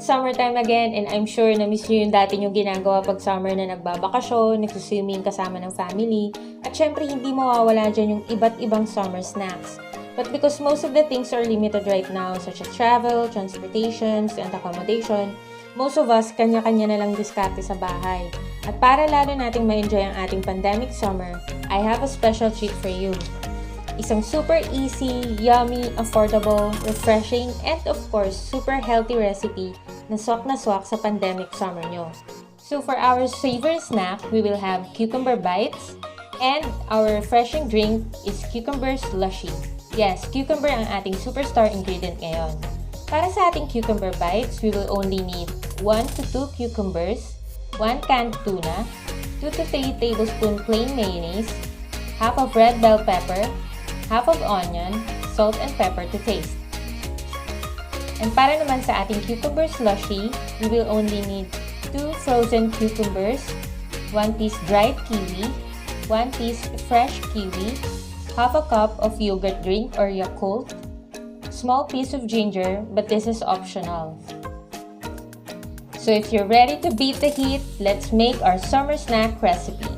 It's summertime again and I'm sure na-miss nyo yung dati nyo ginagawa pag summer na nagbabakasyon, nagsuswimming kasama ng family, at syempre hindi mawawala dyan yung iba't ibang summer snacks. But because most of the things are limited right now, such as travel, transportations, and accommodation, most of us kanya-kanya na lang diskarte sa bahay. At para lalo nating ma-enjoy ang ating pandemic summer, I have a special treat for you. Isang super easy, yummy, affordable, refreshing, and of course, super healthy recipe na swak sa pandemic summer nyo. So for our savory snack, we will have cucumber bites, and our refreshing drink is cucumber SLUSHIE. Yes, cucumber ang ating superstar ingredient ngayon. Para sa ating cucumber bites, we will only need 1 to 2 cucumbers, 1 canned tuna, 2 to 3 tablespoon plain mayonnaise, half of red bell pepper, half of onion, salt and pepper to taste. And para naman sa ating cucumber SLUSHIE, we will only need 2 frozen cucumbers, 1 piece dried kiwi, 1 piece fresh kiwi, half a cup of yogurt drink or Yakult, small piece of ginger, but this is optional. So if you're ready to beat the heat, let's make our summer snack recipe.